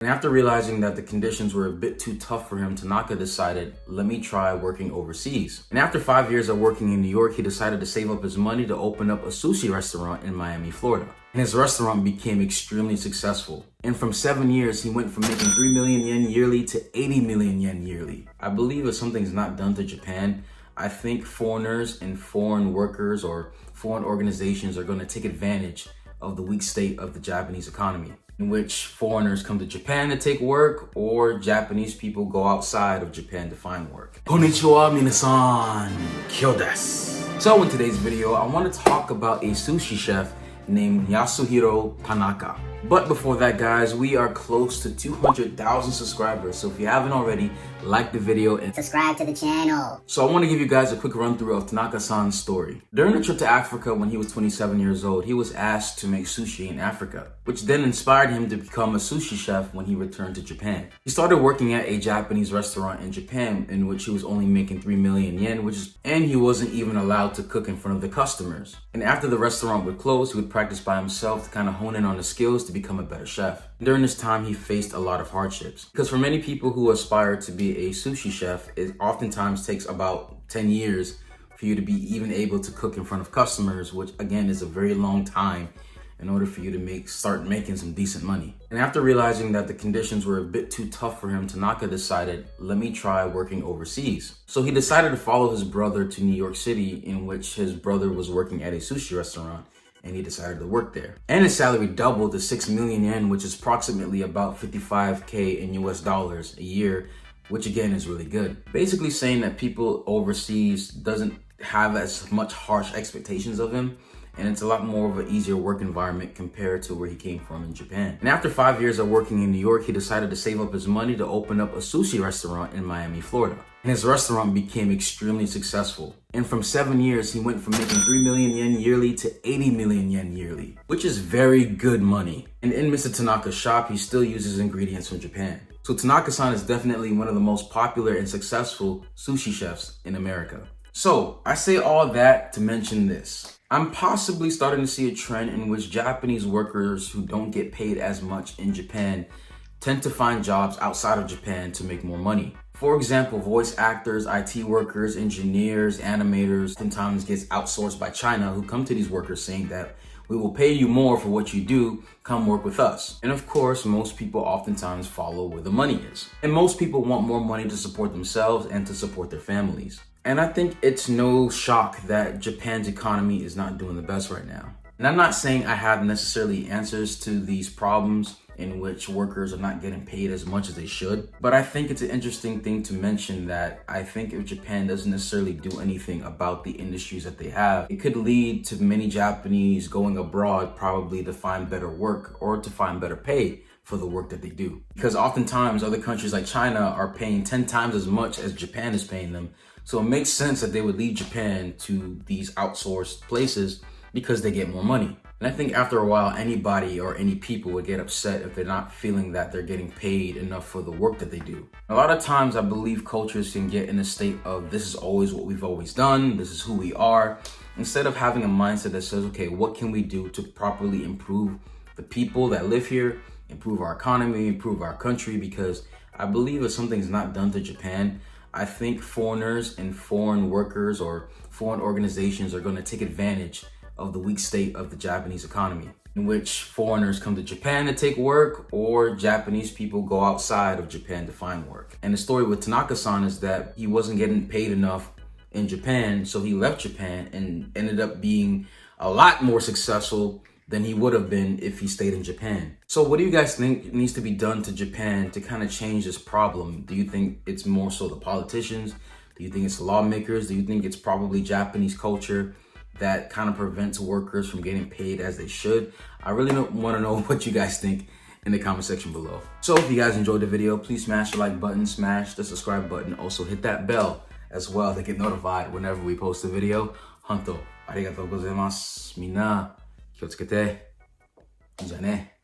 And after realizing that the conditions were a bit too tough for him, Tanaka decided, let me try working overseas. And after 5 years of working in New York, he decided to save up his money to open up a sushi restaurant in Miami, Florida. And his restaurant became extremely successful. And from 7 years, he went from making 3 million yen yearly to 80 million yen yearly. I believe if something's not done to Japan, I think foreigners and foreign workers or foreign organizations are going to take advantage of the weak state of the Japanese economy, in which foreigners come to Japan to take work or Japanese people go outside of Japan to find work. Konnichiwa minasan, kyo desu. So in today's video, I want to talk about a sushi chef named Yasuhiro Tanaka. But before that, guys, we are close to 200,000 subscribers. So if you haven't already, like the video and subscribe to the channel. So I want to give you guys a quick run through of Tanaka-san's story. During a trip to Africa when he was 27 years old, he was asked to make sushi in Africa, which then inspired him to become a sushi chef when he returned to Japan. He started working at a Japanese restaurant in Japan in which he was only making 3 million yen, and he wasn't even allowed to cook in front of the customers. And after the restaurant would close, he would practice by himself to kind of hone in on the skills to become a better chef. During this time, he faced a lot of hardships because for many people who aspire to be a sushi chef, it oftentimes takes about 10 years for you to be even able to cook in front of customers, which again is a very long time in order for you to start making some decent money. And after realizing that the conditions were a bit too tough for him, Tanaka decided, let me try working overseas. So he decided to follow his brother to New York City, in which his brother was working at a sushi restaurant, and he decided to work there. And his salary doubled to 6 million yen, which is approximately about 55K in US dollars a year, which again is really good. Basically saying that people overseas doesn't have as much harsh expectations of him, and it's a lot more of an easier work environment compared to where he came from in Japan. And after 5 years of working in New York, he decided to save up his money to open up a sushi restaurant in Miami, Florida. And his restaurant became extremely successful. And from 7 years, he went from making 3 million yen yearly to 80 million yen yearly, which is very good money. And in Mr. Tanaka's shop, he still uses ingredients from Japan. So Tanaka-san is definitely one of the most popular and successful sushi chefs in America. So I say all that to mention this. I'm possibly starting to see a trend in which Japanese workers who don't get paid as much in Japan tend to find jobs outside of Japan to make more money. For example, voice actors, IT workers, engineers, animators sometimes gets outsourced by China, who come to these workers saying that we will pay you more for what you do, come work with us. And of course, most people oftentimes follow where the money is. And most people want more money to support themselves and to support their families. And I think it's no shock that Japan's economy is not doing the best right now. And I'm not saying I have necessarily answers to these problems in which workers are not getting paid as much as they should. But I think it's an interesting thing to mention that I think if Japan doesn't necessarily do anything about the industries that they have, it could lead to many Japanese going abroad probably to find better work or to find better pay for the work that they do. Because oftentimes other countries like China are paying 10 times as much as Japan is paying them. So it makes sense that they would leave Japan to these outsourced places because they get more money. And I think after a while, anybody or any people would get upset if they're not feeling that they're getting paid enough for the work that they do. A lot of times I believe cultures can get in a state of this is always what we've always done, this is who we are, instead of having a mindset that says, okay, what can we do to properly improve the people that live here, improve our economy, improve our country? Because I believe if something's not done to Japan, I think foreigners and foreign workers or foreign organizations are going to take advantage of the weak state of the Japanese economy, in which foreigners come to Japan to take work or Japanese people go outside of Japan to find work. And the story with Tanaka-san is that he wasn't getting paid enough in Japan, so he left Japan and ended up being a lot more successful than he would have been if he stayed in Japan. So what do you guys think needs to be done to Japan to kind of change this problem? Do you think it's more so the politicians? Do you think it's the lawmakers? Do you think it's probably Japanese culture that kind of prevents workers from getting paid as they should? I really want to know what you guys think in the comment section below. So if you guys enjoyed the video, please smash the like button, smash the subscribe button. Also hit that bell as well to get notified whenever we post a video. Honto, arigatou gozaimasu. Minna, 気をつけて。じゃあね。